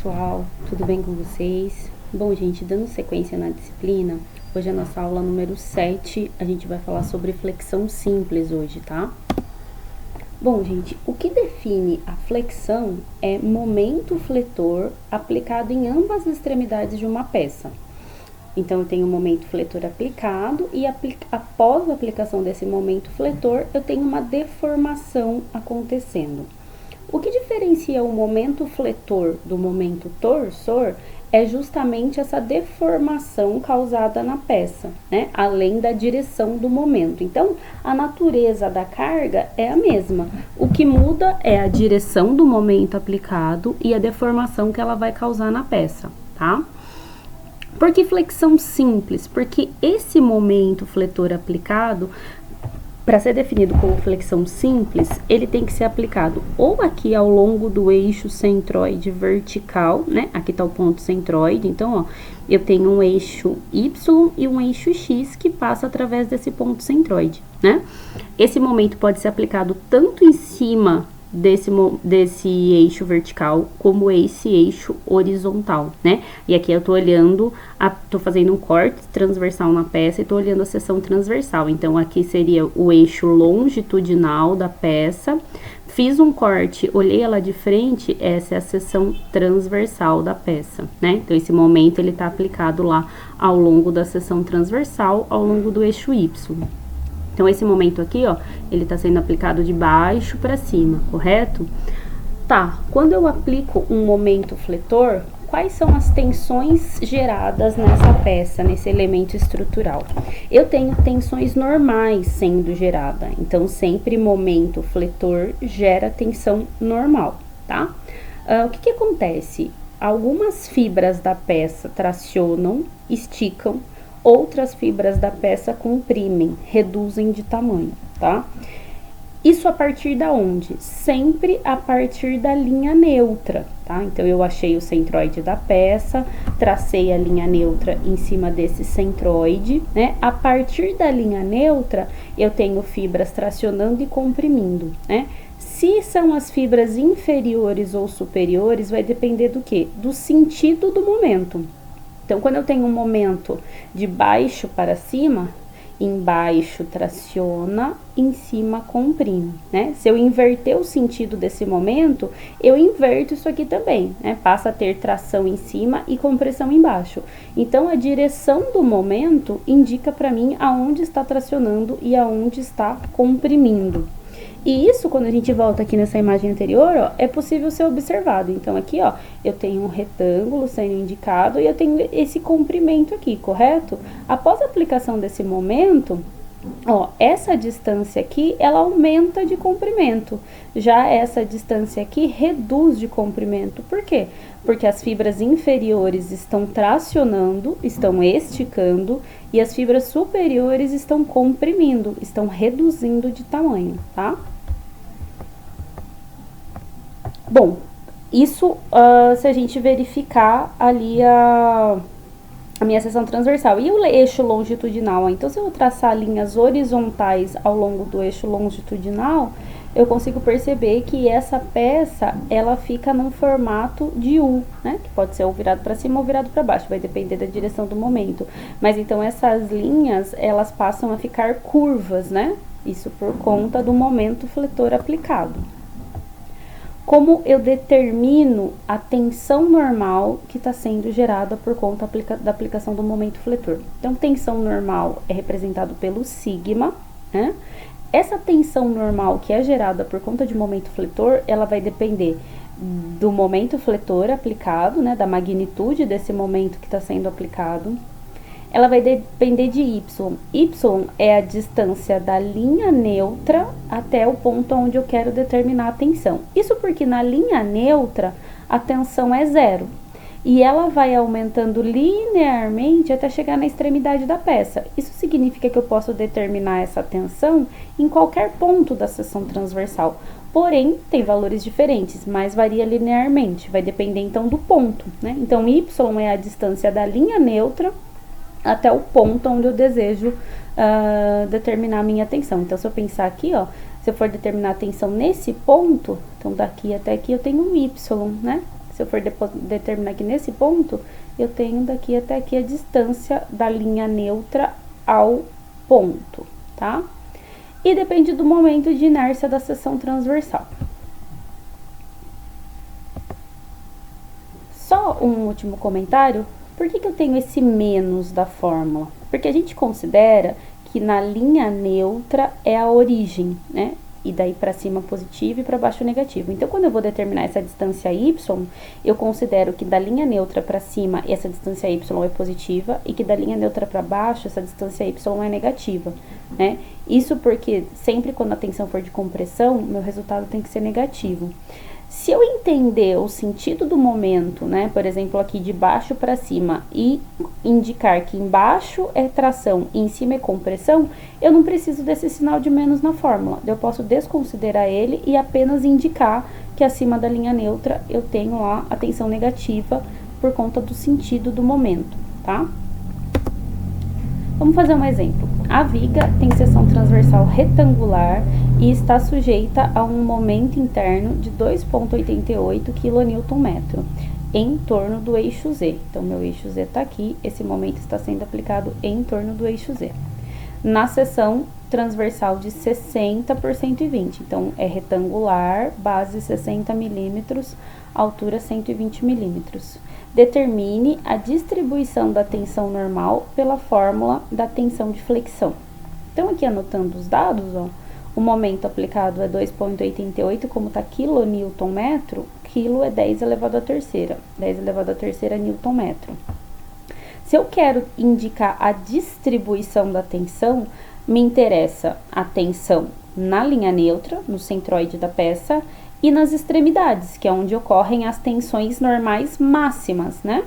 pessoal, tudo bem com vocês? Bom, gente, dando sequência na disciplina, hoje é a nossa aula número 7, a gente vai falar sobre flexão simples hoje, tá? Bom, gente, o que define a flexão é momento fletor aplicado em ambas as extremidades de uma peça. Então, eu tenho o momento fletor aplicado e após a aplicação desse momento fletor, eu tenho uma deformação acontecendo. O que diferencia o momento fletor do momento torsor é justamente essa deformação causada na peça, né? Além da direção do momento. Então, a natureza da carga é a mesma. O que muda é a direção do momento aplicado e a deformação que ela vai causar na peça, tá? Por que flexão simples? Porque esse momento fletor aplicado, para ser definido como flexão simples, ele tem que ser aplicado ou aqui ao longo do eixo centroide vertical, né? Aqui tá o ponto centroide, então, ó, eu tenho um eixo Y e um eixo X que passa através desse ponto centroide, né? Esse momento pode ser aplicado tanto em cima desse eixo vertical como esse eixo horizontal, né? E aqui eu tô olhando, tô fazendo um corte transversal na peça e tô olhando a seção transversal. Então, aqui seria o eixo longitudinal da peça. Fiz um corte, olhei ela de frente, essa é a seção transversal da peça, né? Então, esse momento, ele tá aplicado lá ao longo da seção transversal, ao longo do eixo Y. Então, esse momento aqui, ó, ele tá sendo aplicado de baixo para cima, correto? Tá, quando eu aplico um momento fletor, quais são as tensões geradas nessa peça, nesse elemento estrutural? Eu tenho tensões normais sendo gerada, então, sempre momento fletor gera tensão normal, tá? O que acontece? Algumas fibras da peça tracionam, esticam, outras fibras da peça comprimem, reduzem de tamanho, tá? Isso a partir da onde? Sempre a partir da linha neutra, tá? Então, eu achei o centroide da peça, tracei a linha neutra em cima desse centroide, né? A partir da linha neutra, eu tenho fibras tracionando e comprimindo, né? Se são as fibras inferiores ou superiores, vai depender do quê? Do sentido do momento. Então, quando eu tenho um momento de baixo para cima, embaixo traciona, em cima comprime, né? Se eu inverter o sentido desse momento, eu inverto isso aqui também, né? Passa a ter tração em cima e compressão embaixo. Então, a direção do momento indica para mim aonde está tracionando e aonde está comprimindo. E isso, quando a gente volta aqui nessa imagem anterior, ó, é possível ser observado. Então, aqui, ó, eu tenho um retângulo sendo indicado e eu tenho esse comprimento aqui, correto? Após a aplicação desse momento, ó, essa distância aqui, ela aumenta de comprimento. Já essa distância aqui reduz de comprimento. Por quê? Porque as fibras inferiores estão tracionando, estão esticando, e as fibras superiores estão comprimindo, estão reduzindo de tamanho, tá? Bom, isso se a gente verificar ali a minha seção transversal. E o eixo longitudinal? Ó? Então, se eu traçar linhas horizontais ao longo do eixo longitudinal, eu consigo perceber que essa peça, ela fica num formato de U, né? Que pode ser ou virado para cima ou virado para baixo, vai depender da direção do momento. Mas, então, essas linhas, elas passam a ficar curvas, né? Isso por conta do momento fletor aplicado. Como eu determino a tensão normal que está sendo gerada por conta da aplicação do momento fletor? Então, tensão normal é representado pelo sigma, né? Essa tensão normal que é gerada por conta de momento fletor, ela vai depender do momento fletor aplicado, né? Da magnitude desse momento que está sendo aplicado. Ela vai depender de Y. Y é a distância da linha neutra até o ponto onde eu quero determinar a tensão. Isso porque na linha neutra a tensão é zero. E ela vai aumentando linearmente até chegar na extremidade da peça. Isso significa que eu posso determinar essa tensão em qualquer ponto da seção transversal. Porém, tem valores diferentes, mas varia linearmente. Vai depender então do ponto, né? Então, Y é a distância da linha neutra até o ponto onde eu desejo determinar a minha tensão. Então, se eu pensar aqui, ó, se eu for determinar a tensão nesse ponto, então daqui até aqui eu tenho um Y, né? Se eu for determinar aqui nesse ponto, eu tenho daqui até aqui a distância da linha neutra ao ponto, tá? E depende do momento de inércia da seção transversal. Só um último comentário. Por que eu tenho esse menos da fórmula? Porque a gente considera que na linha neutra é a origem, né? E daí para cima positivo e para baixo negativo. Então, quando eu vou determinar essa distância y, eu considero que da linha neutra para cima essa distância y é positiva e que da linha neutra para baixo essa distância y é negativa, né? Isso porque sempre quando a tensão for de compressão, meu resultado tem que ser negativo. Se eu entender o sentido do momento, né, por exemplo, aqui de baixo para cima, e indicar que embaixo é tração e em cima é compressão, eu não preciso desse sinal de menos na fórmula. Eu posso desconsiderar ele e apenas indicar que acima da linha neutra eu tenho lá a tensão negativa por conta do sentido do momento, tá? Vamos fazer um exemplo. A viga tem seção transversal retangular e está sujeita a um momento interno de 2,88 kNm em torno do eixo Z. Então, meu eixo Z está aqui, esse momento está sendo aplicado em torno do eixo Z. Na seção transversal de 60 por 120, então é retangular, base 60 milímetros, altura 120 milímetros. Determine a distribuição da tensão normal pela fórmula da tensão de flexão. Então, aqui anotando os dados, ó, o momento aplicado é 2,88, como está kNm, quilo é 10 elevado à terceira, 10 elevado à terceira Nm. Se eu quero indicar a distribuição da tensão, me interessa a tensão na linha neutra, no centroide da peça, e nas extremidades, que é onde ocorrem as tensões normais máximas, né?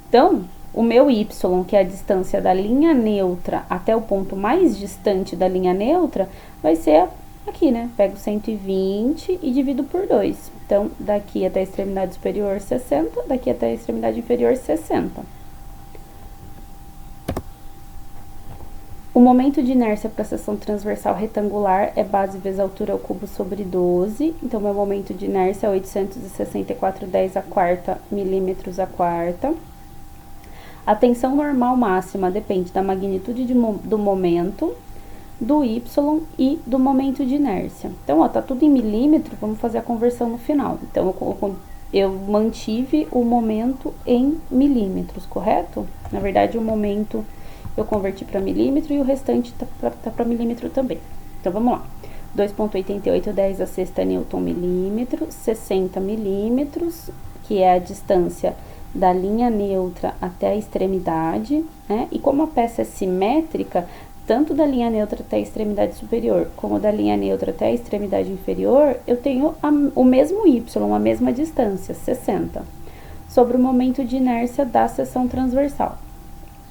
Então, o meu y, que é a distância da linha neutra até o ponto mais distante da linha neutra, vai ser aqui, né? Pego 120 e divido por 2. Então, daqui até a extremidade superior, 60, daqui até a extremidade inferior, 60. O momento de inércia para a seção transversal retangular é base vezes altura ao cubo sobre 12. Então, meu momento de inércia é 864,10 a quarta milímetros a quarta. A tensão normal máxima depende da magnitude do momento, do y e do momento de inércia. Então, ó, tá tudo em milímetro, vamos fazer a conversão no final. Então, eu mantive o momento em milímetros, correto? Na verdade, o momento eu converti para milímetro e o restante tá para milímetro também. Então, vamos lá. 2,88, 10 a sexta Nm, 60 milímetros, que é a distância da linha neutra até a extremidade, né? E como a peça é simétrica, tanto da linha neutra até a extremidade superior, como da linha neutra até a extremidade inferior, eu tenho o mesmo y, a mesma distância, 60, sobre o momento de inércia da seção transversal.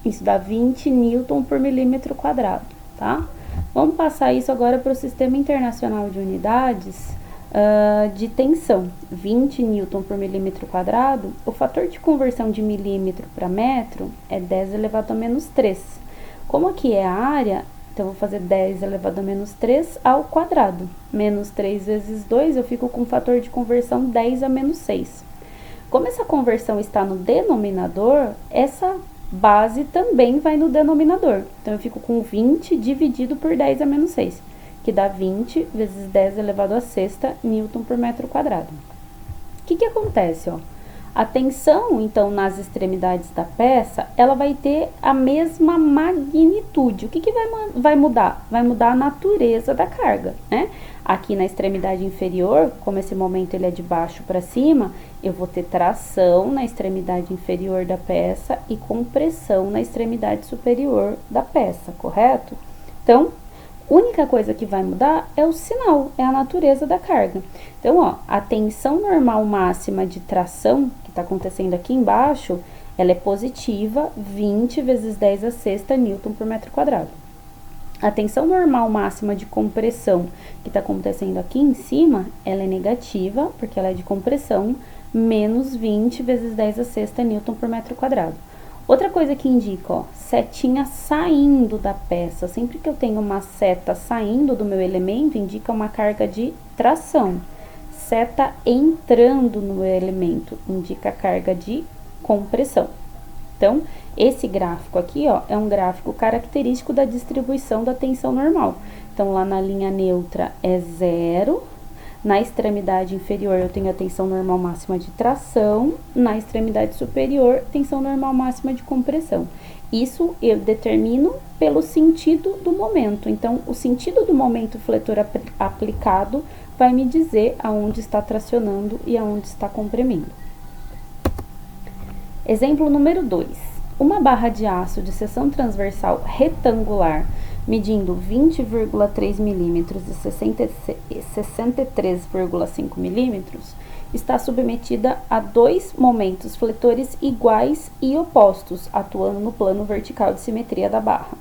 Isso dá 20 Newton por milímetro quadrado, tá? Vamos passar isso agora para o Sistema Internacional de Unidades de tensão. 20 Newton por milímetro quadrado, o fator de conversão de milímetro para metro é 10 elevado a menos 3. Como aqui é a área, então eu vou fazer 10 elevado a menos 3 ao quadrado. Menos 3 vezes 2, eu fico com o fator de conversão 10 a menos 6. Como essa conversão está no denominador, essa base também vai no denominador. Então, eu fico com 20 dividido por 10 a menos 6, que dá 20 vezes 10 elevado a sexta Newton por metro quadrado. O que acontece, ó? A tensão, então, nas extremidades da peça, ela vai ter a mesma magnitude. O que vai mudar? Vai mudar a natureza da carga, né? Aqui na extremidade inferior, como esse momento ele é de baixo para cima, eu vou ter tração na extremidade inferior da peça e compressão na extremidade superior da peça, correto? Então, a única coisa que vai mudar é o sinal, é a natureza da carga. Então, ó, a tensão normal máxima de tração, que está acontecendo aqui embaixo, ela é positiva, 20 vezes 10 a sexta Newton por metro quadrado. A tensão normal máxima de compressão, que está acontecendo aqui em cima, ela é negativa, porque ela é de compressão, menos 20 vezes 10 a sexta Newton por metro quadrado. Outra coisa que indica, ó, setinha saindo da peça. Sempre que eu tenho uma seta saindo do meu elemento, indica uma carga de tração. seta entrando no elemento, indica a carga de compressão. Então, esse gráfico aqui, ó, é um gráfico característico da distribuição da tensão normal. Então, lá na linha neutra é 0, na extremidade inferior eu tenho a tensão normal máxima de tração, na extremidade superior, tensão normal máxima de compressão. Isso eu determino pelo sentido do momento. Então, o sentido do momento fletor aplicado vai me dizer aonde está tracionando e aonde está comprimindo. Exemplo número 2. Uma barra de aço de seção transversal retangular medindo 20,3 milímetros e 63,5 milímetros está submetida a dois momentos fletores iguais e opostos, atuando no plano vertical de simetria da barra.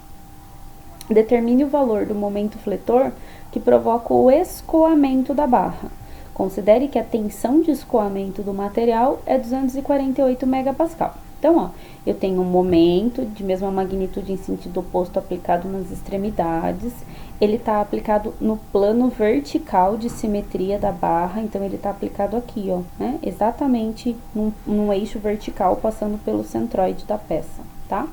Determine o valor do momento fletor que provoca o escoamento da barra. Considere que a tensão de escoamento do material é 248 megapascal. Então, ó, eu tenho um momento de mesma magnitude em sentido oposto aplicado nas extremidades. Ele está aplicado no plano vertical de simetria da barra, então ele está aplicado aqui, ó, né? Exatamente num eixo vertical passando pelo centroide da peça, tá?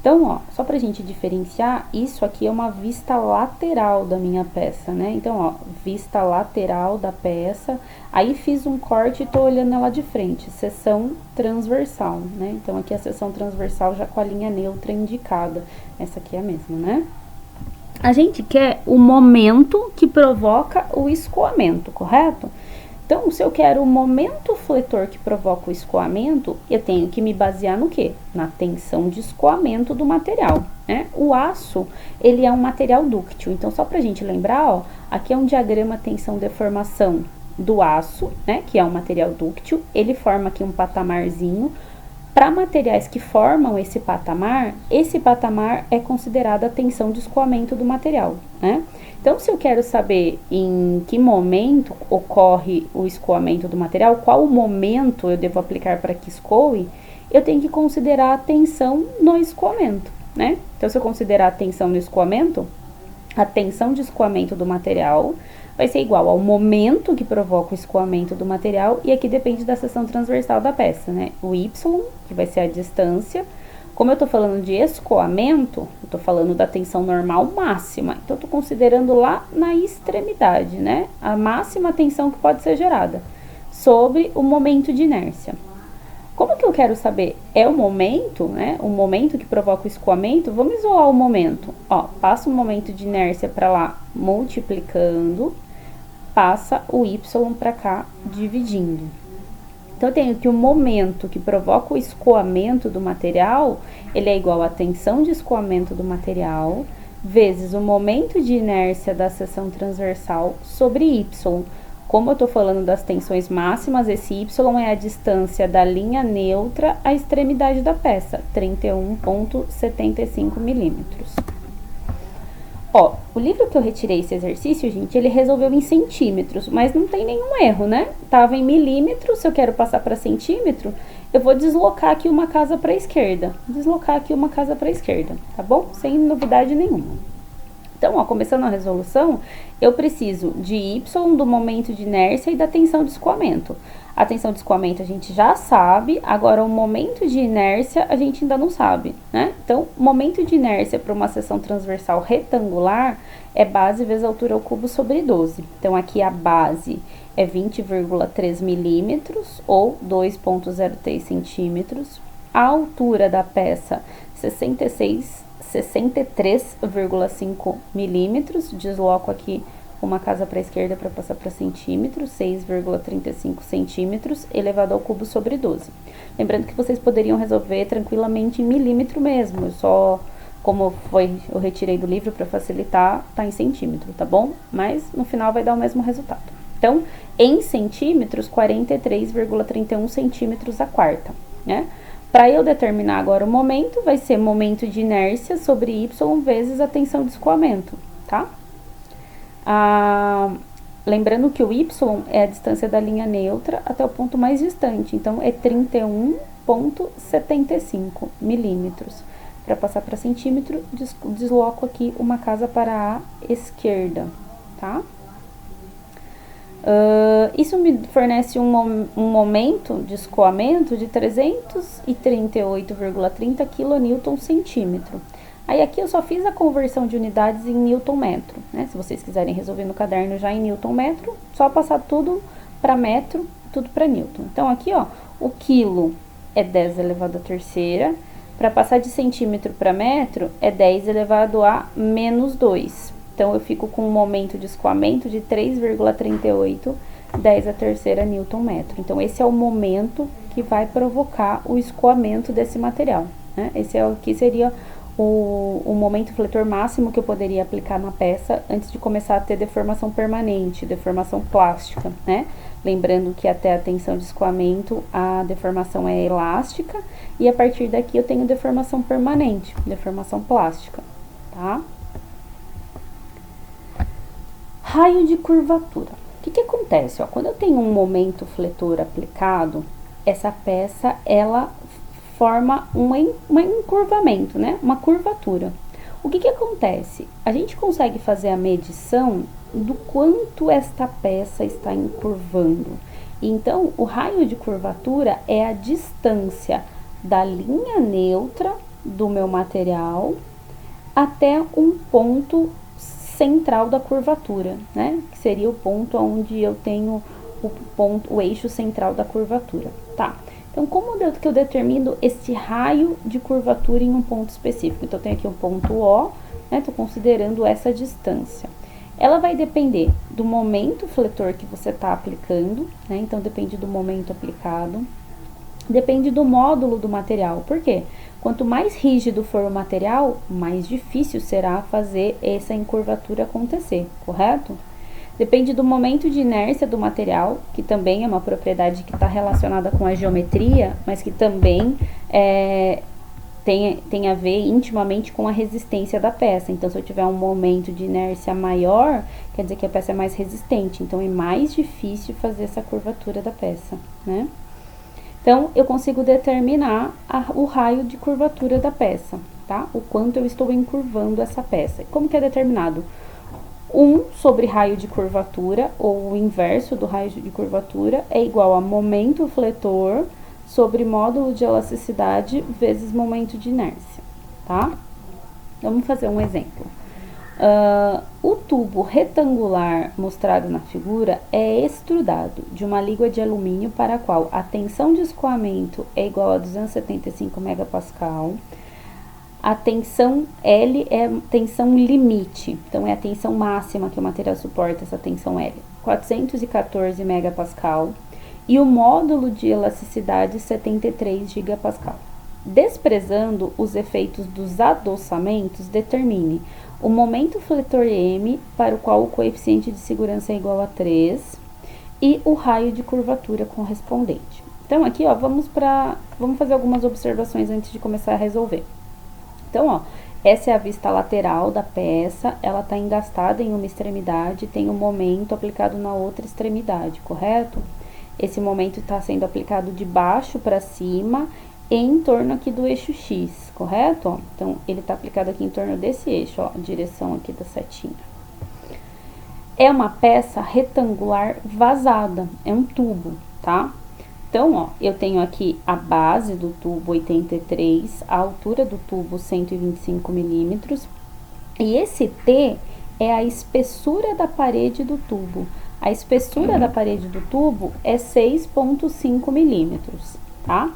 Então, ó, só pra gente diferenciar, isso aqui é uma vista lateral da minha peça, né? Então, ó, vista lateral da peça, aí fiz um corte e tô olhando ela de frente, seção transversal, né? Então, aqui a seção transversal já com a linha neutra indicada, essa aqui é a mesma, né? A gente quer o momento que provoca o escoamento, correto? Então, se eu quero o momento fletor que provoca o escoamento, eu tenho que me basear no quê? Na tensão de escoamento do material, né? O aço, ele é um material dúctil. Então, só pra gente lembrar, ó, aqui é um diagrama tensão-deformação do aço, né? Que é um material dúctil. Ele forma aqui um patamarzinho. Para materiais que formam esse patamar é considerada a tensão de escoamento do material, né? Então, se eu quero saber em que momento ocorre o escoamento do material, qual momento eu devo aplicar para que escoe, eu tenho que considerar a tensão no escoamento, né? Então, se eu considerar a tensão no escoamento, a tensão de escoamento do material vai ser igual ao momento que provoca o escoamento do material, e aqui depende da seção transversal da peça, né? O Y, que vai ser a distância. Como eu tô falando de escoamento, eu tô falando da tensão normal máxima. Então, eu tô considerando lá na extremidade, né? A máxima tensão que pode ser gerada sobre o momento de inércia. Como que eu quero saber? É o momento, né? O momento que provoca o escoamento? Vamos isolar o momento. Ó, passa o momento de inércia para lá multiplicando, passa o Y para cá dividindo. Então, eu tenho que o momento que provoca o escoamento do material, ele é igual à tensão de escoamento do material, vezes o momento de inércia da seção transversal sobre Y. Como eu tô falando das tensões máximas, esse Y é a distância da linha neutra à extremidade da peça, 31,75 milímetros. Ó, o livro que eu retirei esse exercício, gente, ele resolveu em centímetros, mas não tem nenhum erro, né? Tava em milímetros, se eu quero passar para centímetro, eu vou deslocar aqui uma casa para a esquerda. Tá bom? Sem novidade nenhuma. Então, ó, começando a resolução, eu preciso de Y do momento de inércia e da tensão de escoamento. A tensão de escoamento a gente já sabe, agora o momento de inércia a gente ainda não sabe, né? Então, momento de inércia para uma seção transversal retangular é base vezes altura ao cubo sobre 12. Então, aqui a base é 20,3 milímetros ou 2,03 centímetros. A altura da peça, 63,5 milímetros. Desloco aqui uma casa para a esquerda para passar para centímetros, 6,35 centímetros, elevado ao cubo sobre 12. Lembrando que vocês poderiam resolver tranquilamente em milímetro mesmo, como eu retirei do livro para facilitar, tá em centímetro, tá bom? Mas no final vai dar o mesmo resultado. Então, em centímetros, 43,31 centímetros a quarta, né? Para eu determinar agora o momento, vai ser momento de inércia sobre Y vezes a tensão de escoamento, tá? Lembrando que o Y é a distância da linha neutra até o ponto mais distante, então é 31,75 milímetros. Para passar para centímetro, desloco aqui uma casa para a esquerda, tá? Isso me fornece um momento de escoamento de 338,30 kN/centímetro. Aí aqui eu só fiz a conversão de unidades em Newton-metro, né? Se vocês quiserem resolver no caderno já em Newton-metro, só passar tudo para metro, tudo para Newton. Então aqui, ó, o quilo é 10 elevado à terceira, para passar de centímetro para metro é 10 elevado a menos 2. Então eu fico com um momento de escoamento de 3,38, 10 à terceira Newton-metro. Então esse é o momento que vai provocar o escoamento desse material, né? Esse é o que seria o momento fletor máximo que eu poderia aplicar na peça antes de começar a ter deformação permanente, deformação plástica, né? Lembrando que até a tensão de escoamento a deformação é elástica e a partir daqui eu tenho deformação permanente, deformação plástica, tá? Raio de curvatura. O que acontece? Ó, quando eu tenho um momento fletor aplicado, essa peça ela forma um encurvamento, né? Uma curvatura. O que acontece? A gente consegue fazer a medição do quanto esta peça está encurvando. Então, o raio de curvatura é a distância da linha neutra do meu material até um ponto central da curvatura, né? Que seria o ponto onde eu tenho o eixo central da curvatura, tá? Então, como que eu determino esse raio de curvatura em um ponto específico? Então, eu tenho aqui um ponto O, né? Tô considerando essa distância. Ela vai depender do momento fletor que você está aplicando, né? Então, depende do momento aplicado. Depende do módulo do material. Por quê? Quanto mais rígido for o material, mais difícil será fazer essa encurvatura acontecer, correto? Depende do momento de inércia do material, que também é uma propriedade que está relacionada com a geometria, mas que também tem a ver intimamente com a resistência da peça. Então, se eu tiver um momento de inércia maior, quer dizer que a peça é mais resistente. Então, é mais difícil fazer essa curvatura da peça, né? Então, eu consigo determinar o raio de curvatura da peça, tá? O quanto eu estou encurvando essa peça. Como que é determinado? 1 sobre raio de curvatura, ou o inverso do raio de curvatura, é igual a momento fletor sobre módulo de elasticidade vezes momento de inércia, tá? Vamos fazer um exemplo. O tubo retangular mostrado na figura é extrudado de uma lígua de alumínio para a qual a tensão de escoamento é igual a 275 megapascal. A tensão L é tensão limite, então é a tensão máxima que o material suporta, essa tensão L, 414 megapascal. E o módulo de elasticidade 73 gigapascal. Desprezando os efeitos dos adoçamentos, determine o momento fletor M, para o qual o coeficiente de segurança é igual a 3, e o raio de curvatura correspondente. Então, aqui, ó, vamos fazer algumas observações antes de começar a resolver. Então, ó, essa é a vista lateral da peça, ela está engastada em uma extremidade, tem um momento aplicado na outra extremidade, correto? Esse momento está sendo aplicado de baixo para cima, em torno aqui do eixo X, correto? Ó, então, ele está aplicado aqui em torno desse eixo, ó, direção aqui da setinha. É uma peça retangular vazada, é um tubo, tá? Então, ó, eu tenho aqui a base do tubo 83, a altura do tubo 125 milímetros, e esse T é a espessura da parede do tubo. A espessura da parede do tubo é 6,5 milímetros, tá?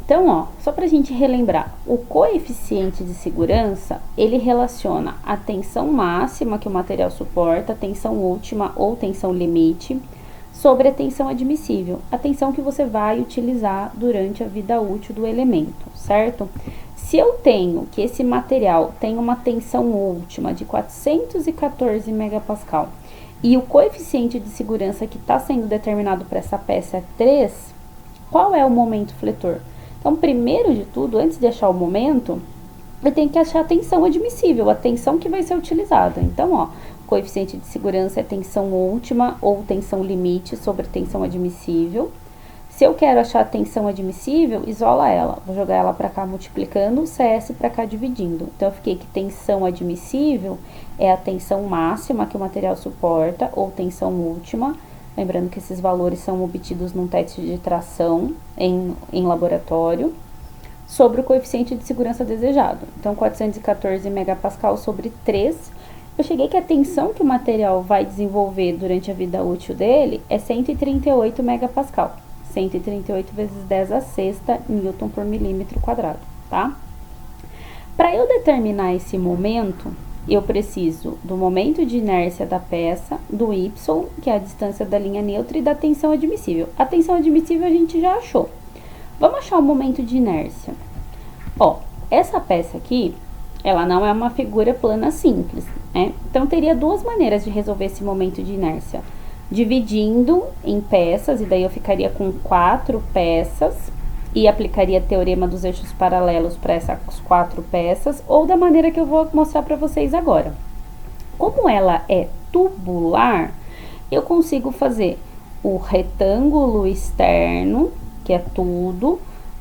Então, ó, só pra gente relembrar, o coeficiente de segurança, ele relaciona a tensão máxima que o material suporta, a tensão última ou tensão limite, sobre a tensão admissível, a tensão que você vai utilizar durante a vida útil do elemento, certo? Se eu tenho que esse material tem uma tensão última de 414 megapascal e o coeficiente de segurança que está sendo determinado para essa peça é 3, qual é o momento fletor? Então, primeiro de tudo, antes de achar o momento, eu tenho que achar a tensão admissível, a tensão que vai ser utilizada. Então, ó, coeficiente de segurança é tensão última ou tensão limite sobre tensão admissível. Se eu quero achar a tensão admissível, isola ela. Vou jogar ela para cá multiplicando, CS para cá dividindo. Então, eu fiquei que tensão admissível é a tensão máxima que o material suporta, ou tensão última. Lembrando que esses valores são obtidos num teste de tração em laboratório, sobre o coeficiente de segurança desejado. Então, 414 megapascal sobre 3. Eu cheguei que a tensão que o material vai desenvolver durante a vida útil dele é 138 megapascal. 138 vezes 10 a sexta newton por milímetro quadrado, tá? Para eu determinar esse momento, eu preciso do momento de inércia da peça, do y, que é a distância da linha neutra, e da tensão admissível. A tensão admissível a gente já achou. Vamos achar o momento de inércia. Ó, essa peça aqui, ela não é uma figura plana simples, né? Então, teria duas maneiras de resolver esse momento de inércia. Dividindo em peças, e daí eu ficaria com 4 peças, e aplicaria teorema dos eixos paralelos para essas 4 peças, ou da maneira que eu vou mostrar para vocês agora. Como ela é tubular, eu consigo fazer o retângulo externo, que é tudo,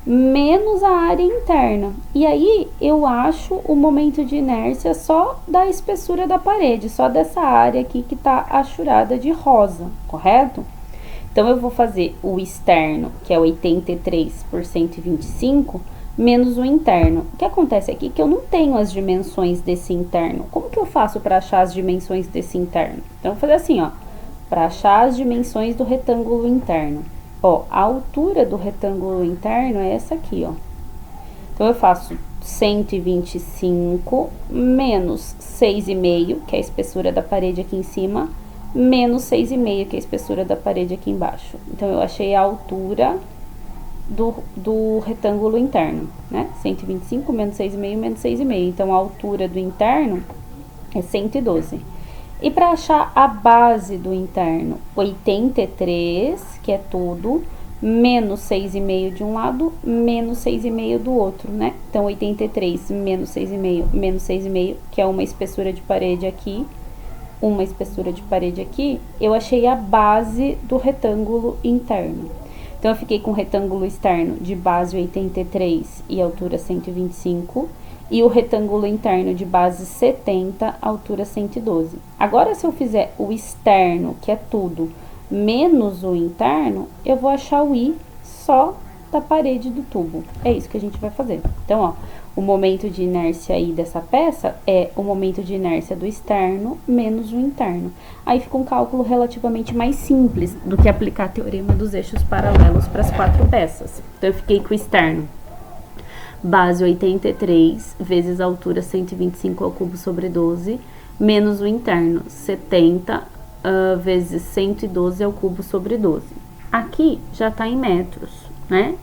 menos a área interna. E aí, eu acho o momento de inércia só da espessura da parede, só dessa área aqui que tá achurada de rosa, correto? Então, eu vou fazer o externo, que é 83 por 125, menos o interno. O que acontece aqui é que eu não tenho as dimensões desse interno. Como que eu faço para achar as dimensões desse interno? Então, eu vou fazer assim, ó, para achar as dimensões do retângulo interno. Ó, a altura do retângulo interno é essa aqui, ó. Então, eu faço 125 menos 6,5, que é a espessura da parede aqui em cima, menos 6,5, que é a espessura da parede aqui embaixo. Então, eu achei a altura do retângulo interno, né? 125 menos 6,5 menos 6,5. Então, a altura do interno é 112. E para achar a base do interno, 83, que é tudo, menos 6,5 de um lado, menos 6,5 do outro, né? Então, 83 menos 6,5, que é uma espessura de parede aqui, uma espessura de parede aqui, eu achei a base do retângulo interno. Então, eu fiquei com o retângulo externo de base 83 e altura 125, e o retângulo interno de base 70, altura 112. Agora, se eu fizer o externo, que é tudo, menos o interno, eu vou achar o I só da parede do tubo. É isso que a gente vai fazer. Então, ó, o momento de inércia aí dessa peça é o momento de inércia do externo menos o interno. Aí fica um cálculo relativamente mais simples do que aplicar teorema dos eixos paralelos para as 4 peças. Então, eu fiquei com o externo. Base 83 vezes a altura 125 ao cubo sobre 12, menos o interno, 70 vezes 112 ao cubo sobre 12. Aqui já tá em metros, né?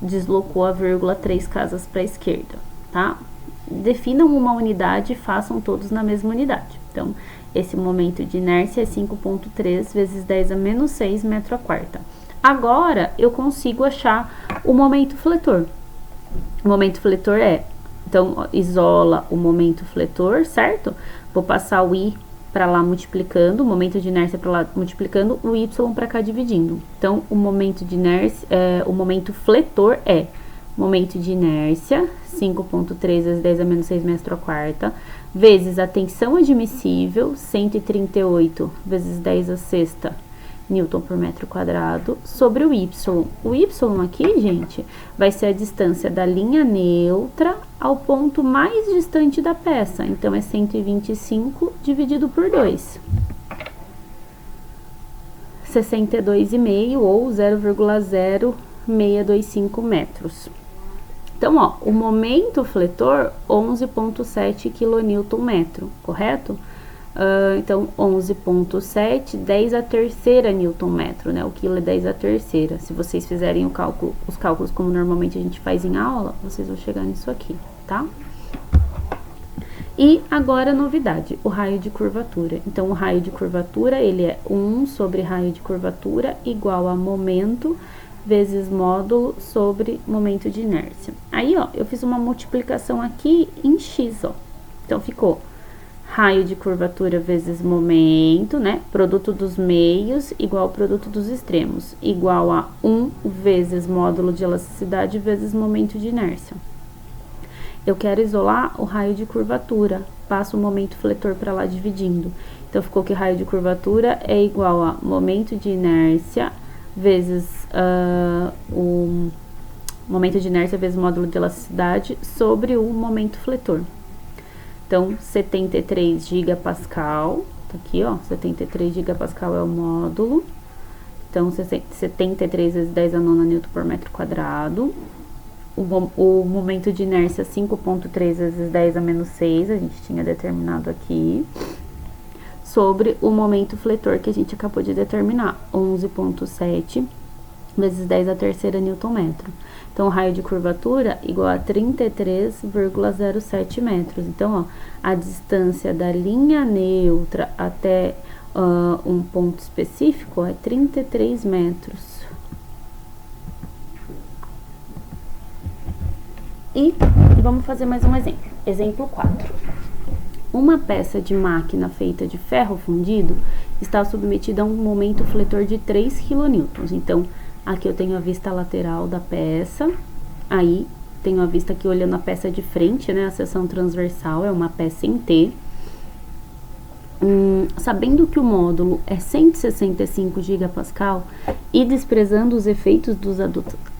Deslocou a vírgula 3 casas para a esquerda, tá? Definam uma unidade e façam todos na mesma unidade. Então, esse momento de inércia é 5,3 vezes 10 a menos 6 metro a quarta. Agora, eu consigo achar o momento fletor. O momento fletor então, isola o momento fletor, certo? Vou passar o I para lá multiplicando, o momento de inércia para lá multiplicando, o Y para cá dividindo. Então, o momento de inércia, o momento fletor é momento de inércia, 5,3 vezes 10 a menos 6 metro a quarta, vezes a tensão admissível, 138 vezes 10 a sexta newton por metro quadrado, sobre o Y. O Y aqui, gente, vai ser a distância da linha neutra ao ponto mais distante da peça. Então, é 125 dividido por 2. 62,5 ou 0,0625 metros. Então, ó, o momento fletor, 11,7 kN/metro, correto? Então, 11,7, 10 a terceira Nm, né? O quilo é 10 a terceira. Se vocês fizerem os cálculos como normalmente a gente faz em aula, vocês vão chegar nisso aqui, tá? E agora, novidade, o raio de curvatura. Então, o raio de curvatura, ele é 1 sobre raio de curvatura igual a momento vezes módulo sobre momento de inércia. Aí, ó, eu fiz uma multiplicação aqui em x, ó. Então, ficou raio de curvatura vezes momento, né? Produto dos meios igual ao produto dos extremos, igual a 1 vezes módulo de elasticidade vezes momento de inércia. Eu quero isolar o raio de curvatura, passo o momento fletor para lá dividindo. Então, ficou que raio de curvatura é igual a momento de inércia vezes o momento de inércia vezes módulo de elasticidade sobre o momento fletor. Então, 73 gigapascal, tá aqui, ó, 73 gigapascal é o módulo. Então, 73 vezes 10 a nona newton por metro quadrado. O momento de inércia 5,3 vezes 10 a menos 6, a gente tinha determinado aqui. Sobre o momento fletor que a gente acabou de determinar, 11,7 vezes 10 a terceira newton-metro. Então, o raio de curvatura igual a 33,07 metros. Então, ó, a distância da linha neutra até um ponto específico é 33 metros. E vamos fazer mais um exemplo. Exemplo 4. Uma peça de máquina feita de ferro fundido está submetida a um momento fletor de 3 kN. Então, aqui eu tenho a vista lateral da peça, aí tenho a vista aqui olhando a peça de frente, né? A seção transversal é uma peça em T. Sabendo que o módulo é 165 gigapascal e desprezando os efeitos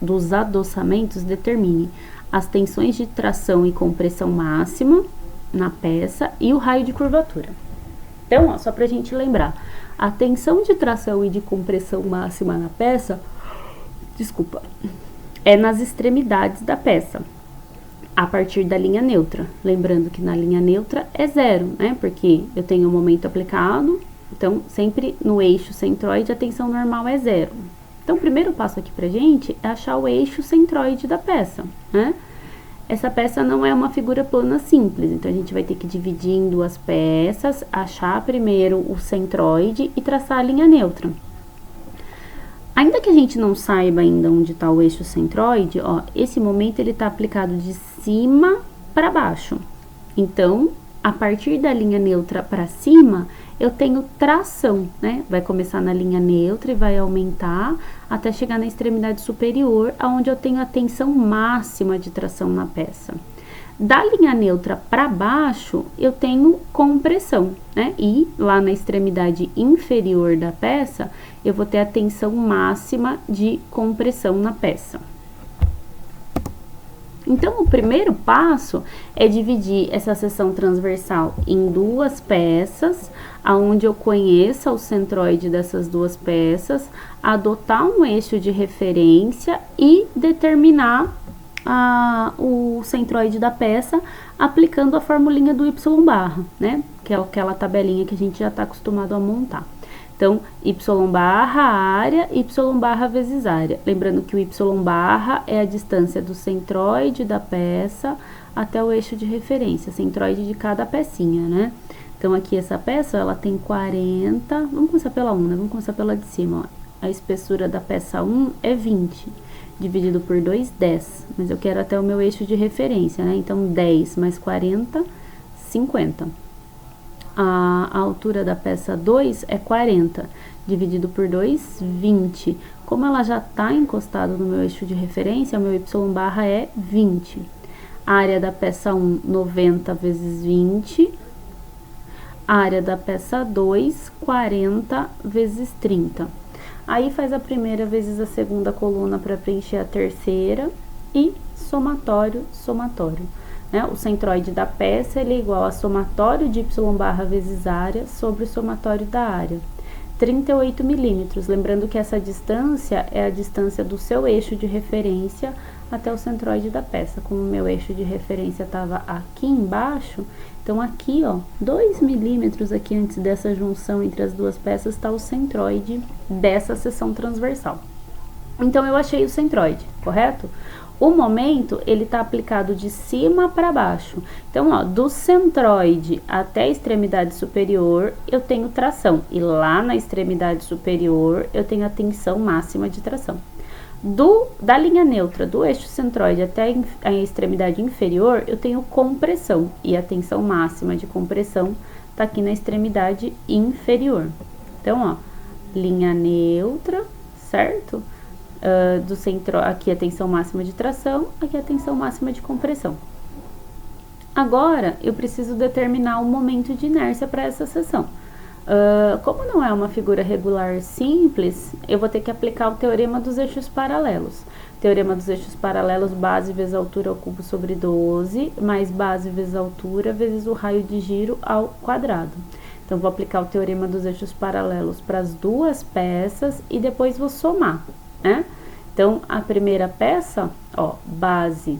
dos adoçamentos, determine as tensões de tração e compressão máxima na peça e o raio de curvatura. Então, ó, só pra gente lembrar, a tensão de tração e de compressão máxima na peça, é nas extremidades da peça, a partir da linha neutra. Lembrando que na linha neutra é zero, né? Porque eu tenho o momento aplicado, então sempre no eixo centroide a tensão normal é zero. Então, o primeiro passo aqui pra gente é achar o eixo centroide da peça, né? Essa peça não é uma figura plana simples, então a gente vai ter que dividir em duas peças, achar primeiro o centroide e traçar a linha neutra. Ainda que a gente não saiba ainda onde está o eixo centroide, ó, esse momento ele está aplicado de cima para baixo. Então, a partir da linha neutra para cima, eu tenho tração, né? Vai começar na linha neutra e vai aumentar até chegar na extremidade superior, onde eu tenho a tensão máxima de tração na peça. Da linha neutra para baixo, eu tenho compressão, né? E lá na extremidade inferior da peça, eu vou ter a tensão máxima de compressão na peça. Então, o primeiro passo é dividir essa seção transversal em duas peças, aonde eu conheça o centroide dessas duas peças, adotar um eixo de referência e determinar o centroide da peça aplicando a formulinha do y-barra, né? Que é aquela tabelinha que a gente já está acostumado a montar. Então, y-barra área, y-barra vezes área. Lembrando que o y-barra é a distância do centroide da peça até o eixo de referência, centroide de cada pecinha, né? Então, aqui essa peça, ela tem 40, vamos começar pela 1, né? Vamos começar pela de cima, ó. A espessura da peça 1 é 20, dividido por 2, 10. Mas eu quero até o meu eixo de referência, né? Então, 10 mais 40, 50. A altura da peça 2 é 40, dividido por 2, 20. Como ela já está encostada no meu eixo de referência, o meu y-barra é 20. A área da peça 1, 90 vezes 20. A área da peça 2, 40 vezes 30. Aí faz a primeira vezes a segunda coluna para preencher a terceira e somatório, somatório. Né? O centroide da peça ele é igual a somatório de y-barra vezes área sobre o somatório da área. 38 milímetros, lembrando que essa distância é a distância do seu eixo de referência até o centroide da peça. Como o meu eixo de referência estava aqui embaixo, então aqui, ó, 2 milímetros aqui antes dessa junção entre as duas peças está o centroide dessa seção transversal. Então, eu achei o centroide, correto? O momento, ele tá aplicado de cima para baixo. Então, ó, do centroide até a extremidade superior, eu tenho tração. E lá na extremidade superior, eu tenho a tensão máxima de tração. Da linha neutra, do eixo centroide até a extremidade inferior, eu tenho compressão. E a tensão máxima de compressão tá aqui na extremidade inferior. Então, ó, linha neutra, certo? Do centro, aqui a tensão máxima de tração, aqui a tensão máxima de compressão. Agora, eu preciso determinar o momento de inércia para essa seção. Como não é uma figura regular simples, eu vou ter que aplicar o teorema dos eixos paralelos. Teorema dos eixos paralelos, base vezes altura ao cubo sobre 12, mais base vezes altura, vezes o raio de giro ao quadrado. Então, vou aplicar o teorema dos eixos paralelos para as duas peças e depois vou somar, né? Então, a primeira peça, ó, base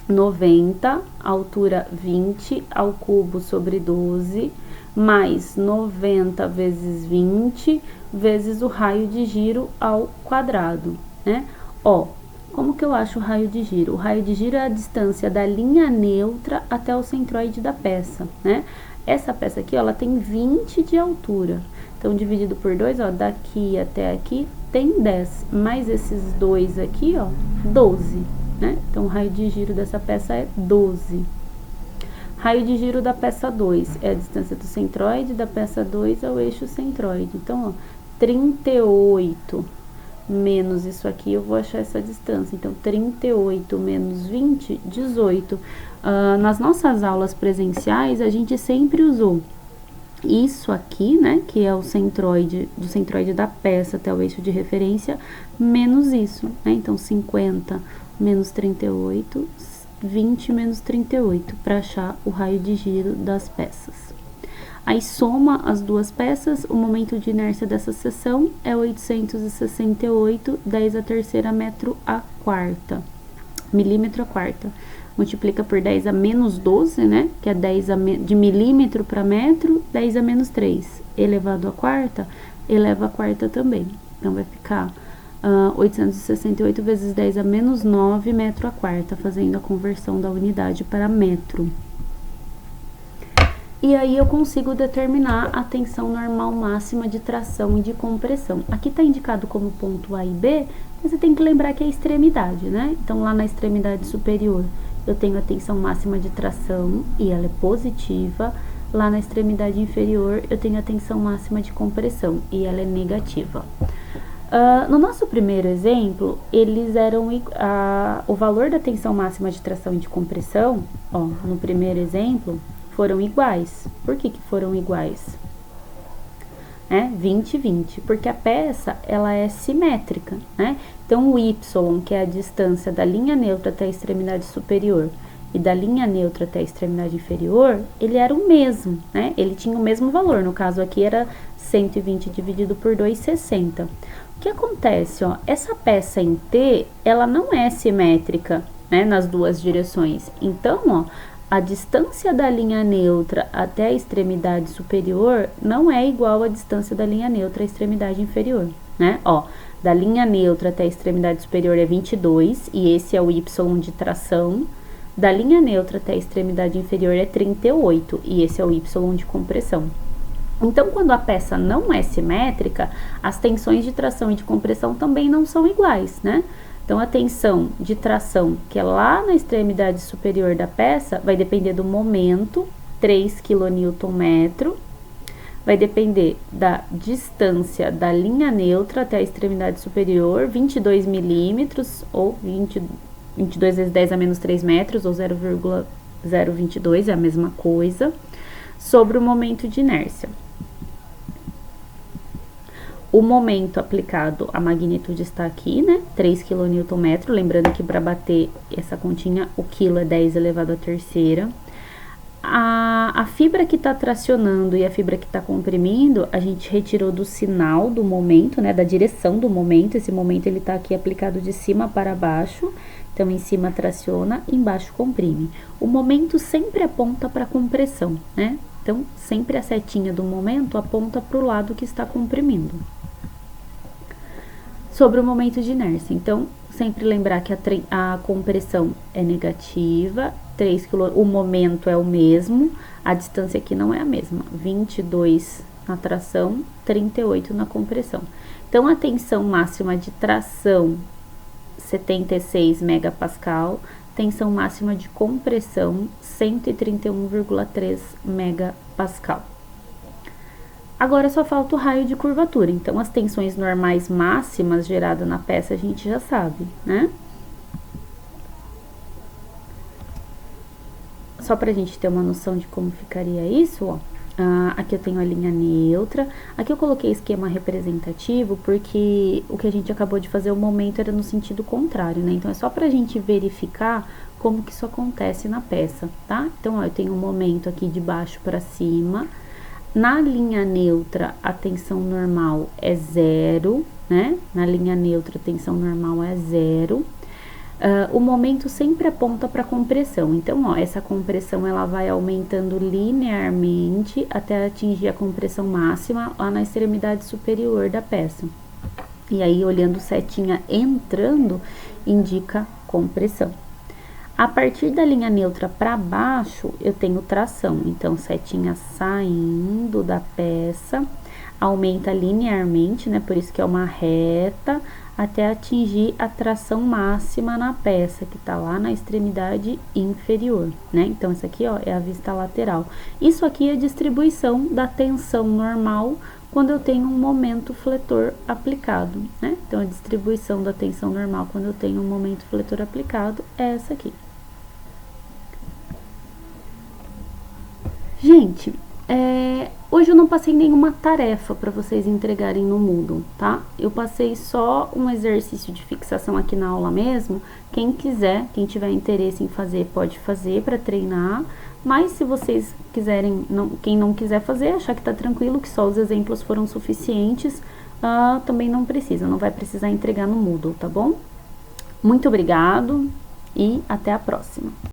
90, altura 20 ao cubo sobre 12, mais 90 vezes 20, vezes o raio de giro ao quadrado, né? Ó, como que eu acho o raio de giro? O raio de giro é a distância da linha neutra até o centroide da peça, né? Essa peça aqui, ó, ela tem 20 de altura. Então, dividido por 2, ó, daqui até aqui tem 10. Mais esses dois aqui, ó, 12, né? Então, o raio de giro dessa peça é 12. Raio de giro da peça 2 é a distância do centroide da peça 2 ao eixo centroide. Então, ó, 38 menos isso aqui, eu vou achar essa distância. Então, 38 menos 20, 18. Nas nossas aulas presenciais, a gente sempre usou isso aqui, né, que é o centroide, do centroide da peça até o eixo de referência, menos isso, né? Então, 50 menos 38, 20 menos 38, para achar o raio de giro das peças. Aí, soma as duas peças, o momento de inércia dessa seção é 868, 10 a terceira metro a quarta, milímetro a quarta. Multiplica por 10 a menos 12, né? Que é 10 de milímetro para metro, 10 a menos 3. Elevado a quarta, eleva a quarta também. Então, vai ficar 868 vezes 10 a menos 9 metro a quarta, fazendo a conversão da unidade para metro. E aí, eu consigo determinar a tensão normal máxima de tração e de compressão. Aqui está indicado como ponto A e B, mas você tem que lembrar que é a extremidade, né? Então, lá na extremidade superior, eu tenho a tensão máxima de tração e ela é positiva. Lá na extremidade inferior, eu tenho a tensão máxima de compressão e ela é negativa. No nosso primeiro exemplo, eles eram o valor da tensão máxima de tração e de compressão, ó, no primeiro exemplo, foram iguais. Por que foram iguais? 20 e 20, porque a peça, ela é simétrica, né? Então, o y, que é a distância da linha neutra até a extremidade superior e da linha neutra até a extremidade inferior, ele era o mesmo, né? Ele tinha o mesmo valor, no caso aqui era 120 dividido por 2, 60. O que acontece, ó? Essa peça em T, ela não é simétrica, né, nas duas direções. Então, ó, a distância da linha neutra até a extremidade superior não é igual à distância da linha neutra à extremidade inferior, né? Ó, da linha neutra até a extremidade superior é 22, e esse é o y de tração. Da linha neutra até a extremidade inferior é 38, e esse é o y de compressão. Então, quando a peça não é simétrica, as tensões de tração e de compressão também não são iguais, né? Então, a tensão de tração, que é lá na extremidade superior da peça, vai depender do momento, 3 kNm, vai depender da distância da linha neutra até a extremidade superior, 22 milímetros, ou 22 vezes 10 a menos 3 metros, ou 0,022, é a mesma coisa, sobre o momento de inércia. O momento aplicado, a magnitude está aqui, né? 3 kNm, lembrando que para bater essa continha, o quilo é 10 elevado à terceira. A fibra que está tracionando e a fibra que está comprimindo, a gente retirou do sinal do momento, né? Da direção do momento. Esse momento, ele está aqui aplicado de cima para baixo. Então, em cima traciona, embaixo comprime. O momento sempre aponta para a compressão, né? Então, sempre a setinha do momento aponta para o lado que está comprimindo. Sobre o momento de inércia, então, sempre lembrar que a compressão é negativa, 3 kg, o momento é o mesmo, a distância aqui não é a mesma, 22 na tração, 38 na compressão. Então, a tensão máxima de tração, 76 megapascal, tensão máxima de compressão, 131,3 megapascal. Pascal. Agora só falta o raio de curvatura, então as tensões normais máximas geradas na peça a gente já sabe, né? Só pra gente ter uma noção de como ficaria isso, ó. Aqui eu tenho a linha neutra. Aqui eu coloquei esquema representativo porque o que a gente acabou de fazer, o momento era no sentido contrário, né? Então, é só pra gente verificar como que isso acontece na peça, tá? Então, ó, eu tenho um momento aqui de baixo pra cima. Na linha neutra, a tensão normal é 0, né? Na linha neutra, a tensão normal é 0. O momento sempre aponta para compressão. Então, ó, essa compressão ela vai aumentando linearmente até atingir a compressão máxima lá na extremidade superior da peça. E aí, olhando setinha entrando, indica compressão. A partir da linha neutra para baixo, eu tenho tração. Então, setinha saindo da peça, aumenta linearmente, né? Por isso que é uma reta, até atingir a tração máxima na peça, que tá lá na extremidade inferior, né? Então, isso aqui, ó, é a vista lateral. Isso aqui é a distribuição da tensão normal quando eu tenho um momento fletor aplicado, né? Então, a distribuição da tensão normal quando eu tenho um momento fletor aplicado é essa aqui. Gente, hoje eu não passei nenhuma tarefa para vocês entregarem no Moodle, tá? Eu passei só um exercício de fixação aqui na aula mesmo. Quem quiser, quem tiver interesse em fazer, pode fazer para treinar. Mas se vocês quiserem, quem não quiser fazer, achar que tá tranquilo, que só os exemplos foram suficientes, também não precisa, não vai precisar entregar no Moodle, tá bom? Muito obrigado e até a próxima.